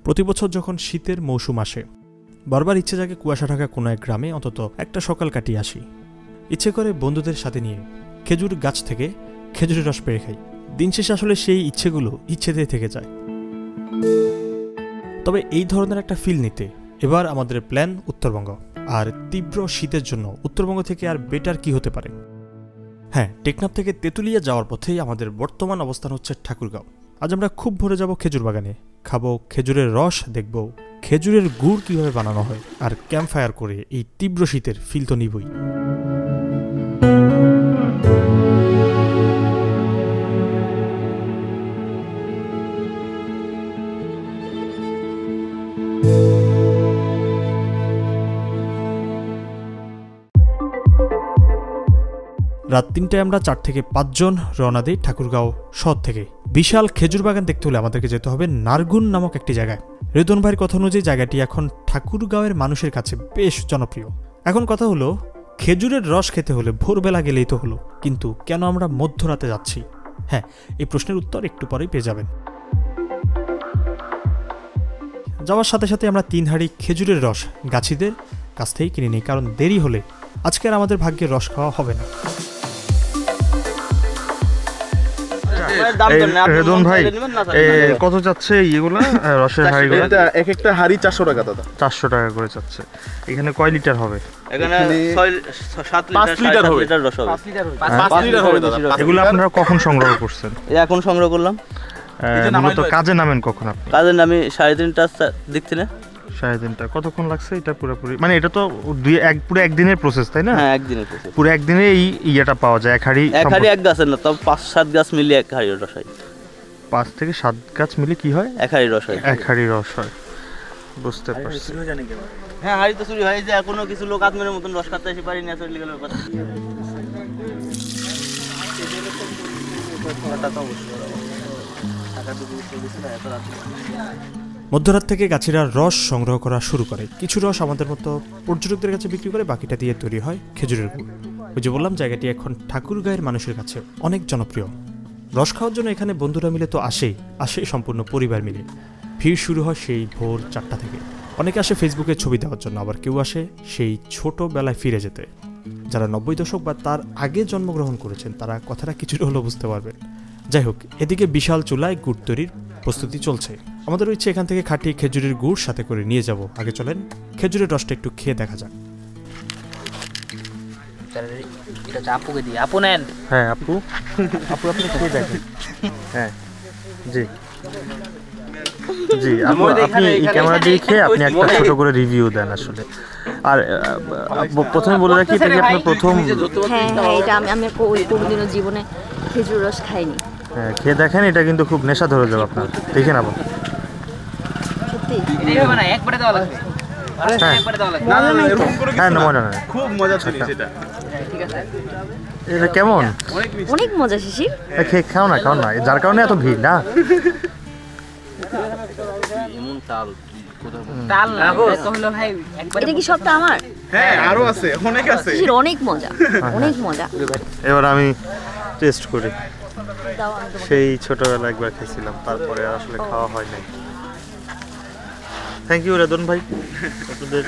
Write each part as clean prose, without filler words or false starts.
প্রতি বছর যখন শীতের মৌসুম আসে বারবার ইচ্ছে জাগে কুয়াশা ঢাকা কোনো এক গ্রামে অন্তত একটা সকাল কাটিয়ে আসি। ইচ্ছে করে বন্ধুদের সাথে নিয়ে খেজুর গাছ থেকে খেজুরের রস পেড়ে খাই। দিন শেষে আসলে সেই ইচ্ছেগুলো ইচ্ছেতেই থেকে যায়। তবে এই ধরনের একটা ফিল নিতে এবার আমাদের প্ল্যান উত্তরবঙ্গ। আর তীব্র শীতের জন্য উত্তরবঙ্গ থেকে আর বেটার কি হতে পারে। হ্যাঁ, টেকনাফ থেকে তেঁতুলিয়া যাওয়ার পথেই আমাদের বর্তমান অবস্থান হচ্ছে ঠাকুরগাঁও। আজ আমরা খুব ভোরে যাব খেজুর বাগানে, খাবো খেজুরের রস, দেখব খেজুরের গুড় কিভাবে বানানো হয়, আর ক্যাম্প ফায়ার করে এই তীব্র শীতের ফিল তো নিবই। রাত ৩টায় আমরা ৪ থেকে ৫ জন রওনা দিই ঠাকুরগাঁও শহর থেকে। বিশাল খেজুর বাগান দেখতে হলে আমাদেরকে যেতে হবে নারগুন নামক একটি জায়গায়। রেদন ভাইয়ের কথা অনুযায়ী জায়গাটি এখন ঠাকুরগাঁওয়ের মানুষের কাছে বেশ জনপ্রিয়। এখন কথা হলো, খেজুরের রস খেতে হলে ভোরবেলা গেলেই তো হলো, কিন্তু কেন আমরা মধ্যরাতে যাচ্ছি? হ্যাঁ, এই প্রশ্নের উত্তর একটু পরেই পেয়ে যাবেন। যাওয়ার সাথে সাথে আমরা ৩ হাঁড়ি খেজুরের রস গাছিদের কাছ থেকেই কিনে নিই, কারণ দেরি হলে আজকে আর আমাদের ভাগ্যে রস খাওয়া হবে না। রেদন ভাই, কত চাচ্ছে এইগুলো রসের হাঁড়িগুলো? এক একটা হাঁড়ি 400 টাকা দাদা। 400 টাকা করে চাচ্ছে। এখানে কয় লিটার হবে? এখানে 5 লিটার হবে। 5 লিটার হবে দাদা। এগুলো আপনারা কখন সংগ্রহ করছেন? এখন সংগ্রহ করলাম। মূলত কাজে নামেন কখন আপনি? কাজে নামি 3:30টার দিক থেকে। 3:30। কতক্ষণ লাগছে এটা পুরোপুরি? মানে এটা তো পুরো একদিনের প্রসেস, তাই না? হ্যাঁ, একদিনের প্রসেস। পুরো একদিনে এই ইয়েটা পাওয়া যায়। এক হাঁড়ি এক গাছের না, তবে 5-7 গাছ মিলিয়ে এক হাঁড়ি রস হয়। 5 থেকে 7 গাছ মিলে কি হয়? এক হাঁড়ি রস হয়। এক হাঁড়ি রস হয়, বুঝতে পারছি। হ্যাঁ, হাঁড়ি তো চুরি হয় যে এখনো কিছু লোক আত্মের মতন রস খাতে এসে পারি না, চলে গেল ব্যাপার। মধ্যরাত থেকে গাছিরা রস সংগ্রহ করা শুরু করে। কিছু রস আমাদের মতো পর্যটকদের কাছে বিক্রি করে, বাকিটা দিয়ে তৈরি হয় খেজুরের গুড়। ওই যে বললাম, জায়গাটি এখন ঠাকুরগাঁয়ের মানুষের কাছে অনেক জনপ্রিয়। রস খাওয়ার জন্য এখানে বন্ধুরা মিলে তো আসে সম্পূর্ণ পরিবার মিলে। ভিড় শুরু হয় সেই ভোর 4টা থেকে। অনেকে আসে ফেসবুকে ছবি দেওয়ার জন্য, আবার কেউ আসে সেই ছোটবেলায় ফিরে যেতে। যারা 90 দশক বা তার আগে জন্মগ্রহণ করেছেন তারা কথাটা কিছুটা হলেও বুঝতে পারবেন। যাই হোক, এদিকে বিশাল চুলায় গুড় তৈরির প্রস্তুতি চলছে। আমাদের ইচ্ছে এখান থেকে খাঁটি খেজুরের গুড় সাথে করে নিয়ে যাব। আগে চলেন খেজুরের রসটা একটু খেয়ে দেখা যাক। হ্যাঁ আপু, আপনি খেয়ে দেখেন। হ্যাঁ জি জি, আপনি এই ক্যামেরা দিয়ে খেয়ে আপনি একটা ছোট করে রিভিউ দেন আসলে। আর প্রথমে বলে রাখি, এটা কি আপনার প্রথম? হ্যাঁ, এটা আমি কোনোদিনও জীবনে খেজুর রস খাইনি। হ্যাঁ, খেয়ে দেখেন, এটা কিন্তু খুব নেশা ধরে যাবে আপনার। দেখে নেব। সত্যি একবারে দেওয়া লাগবে। হ্যাঁ, না মজা না, খুব মজা ছিল সেটা। এটা কেমন? অনেক মজা। শিশির, খেয়ে খাও না, যার কারণে এত ভিড় না। এটা কি সবটা আমার? হ্যাঁ, আরো আছে, অনেক আছে। শিশির, অনেক মজা, অনেক মজা। এবার আমি টেস্ট করি। সেই ছোটবেলা একবার খেয়েছিলাম, তারপরে আসলে খাওয়া হয় নাই। থ্যাংক ইউ রেদন ভাই। আপনাদের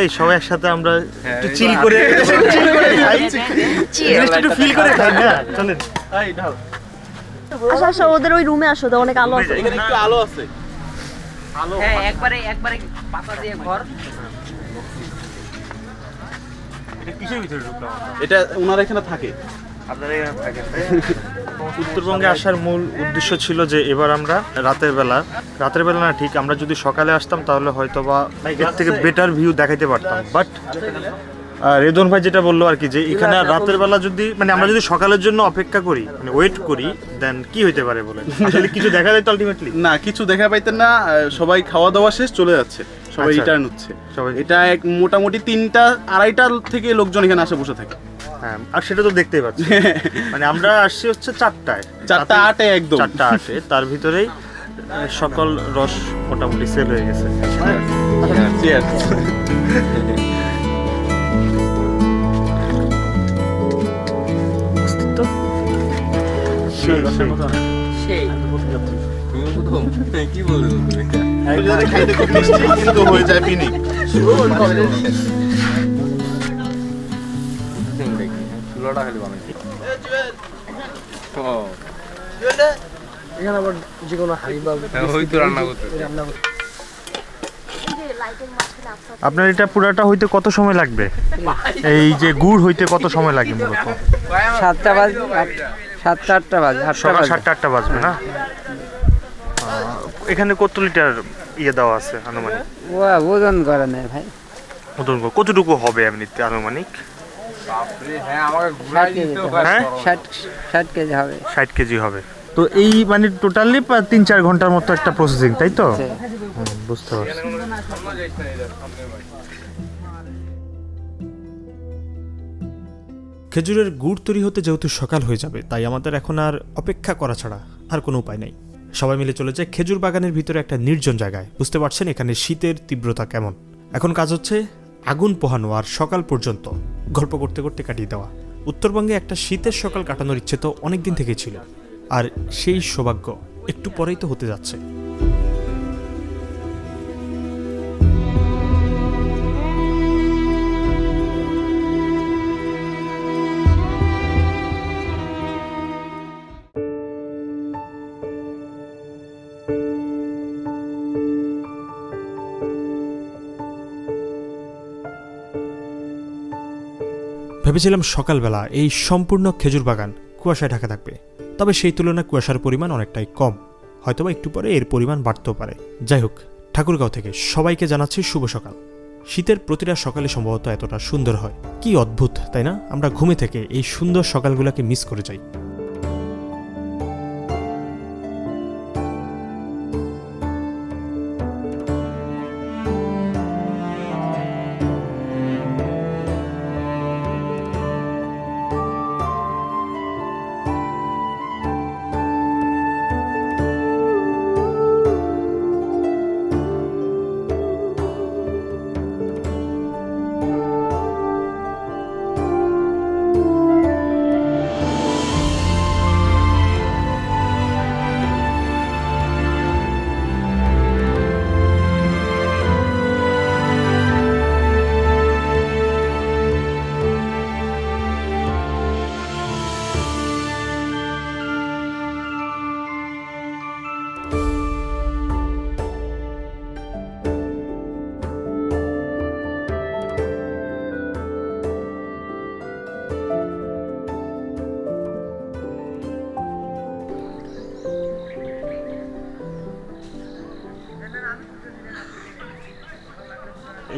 এই সবাই একসাথে আমরা একটু চিল করে একটু ফিল করে খাই না? চলেন। আচ্ছা, ওদের ওই রুমে আসো তো, অনেক আলো আছে। এখানে একটু আলো আছে। আলো, হ্যাঁ, একবারে পাতা দিয়ে ঘর। এটা কিসের ভিতরে ঢুকলাম? এটা ওনার এখানে থাকে। আপনারা এখানে থাকেন। উত্তরবঙ্গে আসার মূল উদ্দেশ্য ছিল যে এবার আমরা রাতের বেলা না, ঠিক আমরা যদি সকালে আসতাম তাহলে হয়তো বা এর থেকে বেটার ভিউ দেখাইতে পারতাম। বাট রেদন ভাই যেটা বললো আর কি, যে এখানে রাতের বেলা যদি মানে আমরা যদি সকালের জন্য অপেক্ষা করি, মানে ওয়েট করি, দেন কি হইতে পারে বলে? আসলে কিছু দেখা যায় তো আলটিমেটলি? না, কিছু দেখা পাইতেন না। সবাই খাওয়া দাওয়া শেষ চলে যাচ্ছে, সবাই রিটার্ন হচ্ছে। এটা মোটামুটি 3টা-2:30টা থেকে লোকজন এখানে আসে বসে থাকে। হ্যাঁ, আর সেটা তো দেখতেই পাচ্ছি। মানে আমরা আসছি হচ্ছে 4টায়, 4:08 একদম 4:08, তার ভিতরেই সকল রস মোটামুটি সেল হয়ে গেছে। কি বলবো? খাইতে খুব মিষ্টি কিন্তু হয়ে যায় পিনিক। এখানে আবার যে কোনো হাড়ি বা হয়তো রান্না করতে আপনার এটা পুরাটা হইতে কত সময় লাগবে? এই যে গুড় হইতে কত সময় লাগে মূলত? 7টা বাজে, 7টা 8টা বাজে, সকাল 7টা 8টা বাজবে না? এখানে কত লিটার ইয়ে দেওয়া আছে আনুমানিক? ওজন করে না ভাই, ওজন কতটুকু হবে এমনিতে আনুমানিক? হ্যাঁ 60 কেজি হবে। 60 কেজি হবে। তো এই মানে টোটালি 3-4 ঘন্টার মতো একটা প্রসেসিং, তাই তো? বুঝতে পারছি। খেজুরের গুড় তৈরি হতে যেহেতু সকাল হয়ে যাবে, তাই আমাদের এখন আর অপেক্ষা করা ছাড়া আর কোনো উপায় নেই। সবাই মিলে চলে যায় খেজুর বাগানের ভিতরে একটা নির্জন জায়গায়। বুঝতে পারছেন এখানে শীতের তীব্রতা কেমন। এখন কাজ হচ্ছে আগুন পোহানো আর সকাল পর্যন্ত গল্প করতে করতে কাটিয়ে দেওয়া। উত্তরবঙ্গে একটা শীতের সকাল কাটানোর ইচ্ছে তো অনেক দিন থেকেই ছিল, আর সেই সৌভাগ্য একটু পরেই তো হতে যাচ্ছে। ভেবেছিলাম সকালবেলা এই সম্পূর্ণ খেজুর বাগান কুয়াশায় ঢাকা থাকবে, তবে সেই তুলনায় কুয়াশার পরিমাণ অনেকটাই কম। হয়তোবা একটু পরে এর পরিমাণ বাড়তেও পারে। যাই হোক, ঠাকুরগাঁও থেকে সবাইকে জানাচ্ছি শুভ সকাল। শীতের প্রতিটা সকালে সম্ভবত এতটা সুন্দর হয়, কি অদ্ভুত তাই না? আমরা ঘুমে থেকে এই সুন্দর সকালগুলোকে মিস করে যাই।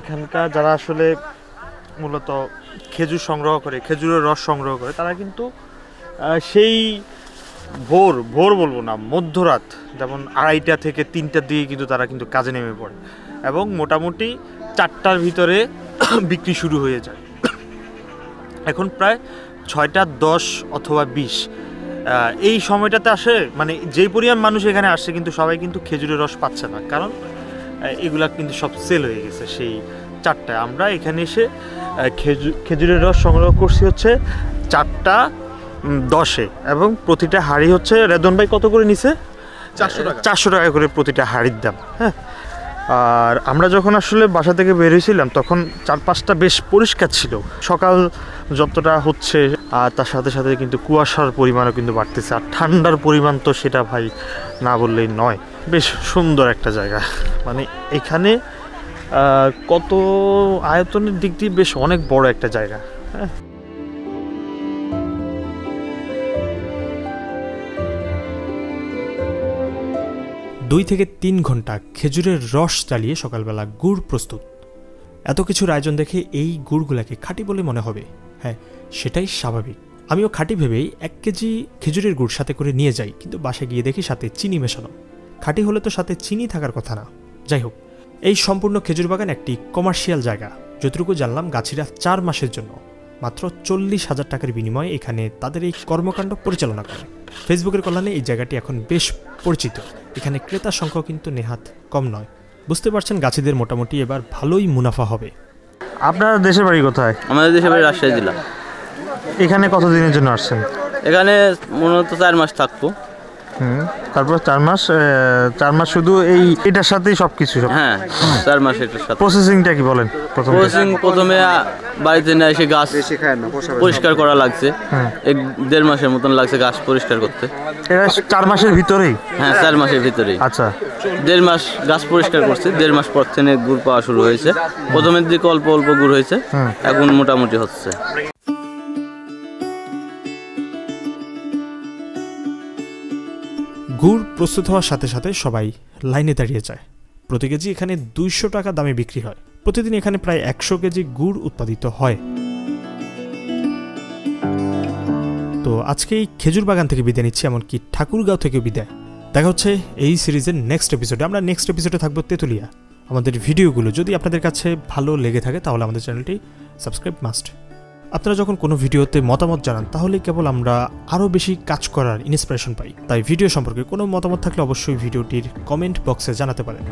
এখানকার যারা আসলে মূলত খেজুর সংগ্রহ করে, খেজুরের রস সংগ্রহ করে, তারা কিন্তু সেই ভোর বলবো না, মধ্যরাত যেমন 2:30 থেকে 3টার দিকে কিন্তু তারা কিন্তু কাজে নেমে পড়ে এবং মোটামুটি 4টার ভিতরে বিক্রি শুরু হয়ে যায়। এখন প্রায় 6টা 10 অথবা 20 এই সময়টাতে আসে, মানে যেই পরিমাণ মানুষ এখানে আসছে কিন্তু সবাই কিন্তু খেজুরের রস পাচ্ছে না, কারণ এগুলা কিন্তু সব সেল হয়ে গেছে সেই 4টায়। আমরা এখানে এসে খেজুরের রস সংগ্রহ করছি হচ্ছে 4টা 10-এ এবং প্রতিটা হাড়ি হচ্ছে, রেদন ভাই কত করে নিছে? 400 টাকা করে প্রতিটা হাড়ির দাম। হ্যাঁ, আর আমরা যখন আসলে বাসা থেকে বের হয়েছিলাম তখন চারপাশটা বেশ পরিষ্কার ছিল। সকাল যতটা হচ্ছে আর তার সাথে সাথে কিন্তু কুয়াশার পরিমাণও কিন্তু বাড়তেছে, আর ঠান্ডার পরিমাণ তো সেটা ভাই না বললেই নয়। বেশ সুন্দর একটা জায়গা, মানে এখানে কত আয়তনের দিক দিয়ে বেশ অনেক বড় একটা জায়গা। হ্যাঁ, 2 থেকে 3 ঘন্টা খেজুরের রস চালিয়ে সকালবেলা গুড় প্রস্তুত। এত কিছুর আয়োজন দেখে এই গুড়গুলাকে খাঁটি বলে মনে হবে। হ্যাঁ, সেটাই স্বাভাবিক। আমিও খাঁটি ভেবেই 1 কেজি খেজুরের গুড় সাথে করে নিয়ে যাই, কিন্তু বাসায় গিয়ে দেখি সাথে চিনি মেশানো। খাঁটি হলে তো সাথে চিনি থাকার কথা না। যাই হোক, এই সম্পূর্ণ খেজুর বাগান একটি কমার্শিয়াল জায়গা। যতটুকু জানলাম গাছিরা 4 মাসের জন্য মাত্র 40,000 টাকার বিনিময়ে এখানে তাদের এই কর্মকাণ্ড পরিচালনা করে। ফেসবুকের কল্যাণে এই জায়গাটি এখন বেশ পরিচিত। এখানে ক্রেতার সংখ্যাও কিন্তু নেহাত কম নয়। বুঝতে পারছেন গাছিদের মোটামুটি এবার ভালোই মুনাফা হবে। আপনার দেশের বাড়ি কোথায়? আমাদের দেশের বাড়ি রাজশাহী জেলা। এখানে কতদিনের জন্য আসছেন? এখানে মূলত 4 মাস থাকবো। তারপর 4 মাস শুধু এটার সাথেই সবকিছু। হ্যাঁ 4 মাস এটার সাথে। প্রসেসিংটা কি বলেন? প্রথমে বাড়িতে না এসে গাছ পরিষ্কার করা লাগছে, 1.5 মাসের মতন লাগছে গাছ পরিষ্কার করতে। এটা 4 মাসের ভিতরেই? হ্যাঁ 4 মাসের ভিতরেই। আচ্ছা 1.5 মাস গাছ পরিষ্কার করছে, 1.5 মাস পর থেকে গুড় পাওয়া শুরু হয়েছে। প্রথমের দিকে অল্প অল্প গুড় হয়েছে, এখন মোটামুটি হচ্ছে। গুড় প্রস্তুত হওয়ার সাথে সাথে সবাই লাইনে দাঁড়িয়ে যায়। প্রতি কেজি এখানে 200 টাকা দামে বিক্রি হয়। প্রতিদিন এখানে প্রায় 100 কেজি গুড় উৎপাদিত হয়। তো আজকে এই খেজুর বাগান থেকে বিদায় নিচ্ছি, এমনকি ঠাকুরগাঁও থেকে বিদায়। দেখা হচ্ছে এই সিরিজের নেক্সট এপিসোডে। আমরা নেক্সট এপিসোডে থাকবো তেঁতুলিয়া। আমাদের ভিডিওগুলো যদি আপনাদের কাছে ভালো লেগে থাকে তাহলে আমাদের চ্যানেলটি সাবস্ক্রাইব মাস্ট। আপনারা যখন কোনো ভিডিওতে মতামত জানান তাহলে কেবল আমরা আরও বেশি কাজ করার ইন্সপিরেশন পাই। তাই ভিডিও সম্পর্কে কোনো মতামত থাকলে অবশ্যই ভিডিওটির কমেন্ট বক্সে জানাতে পারেন।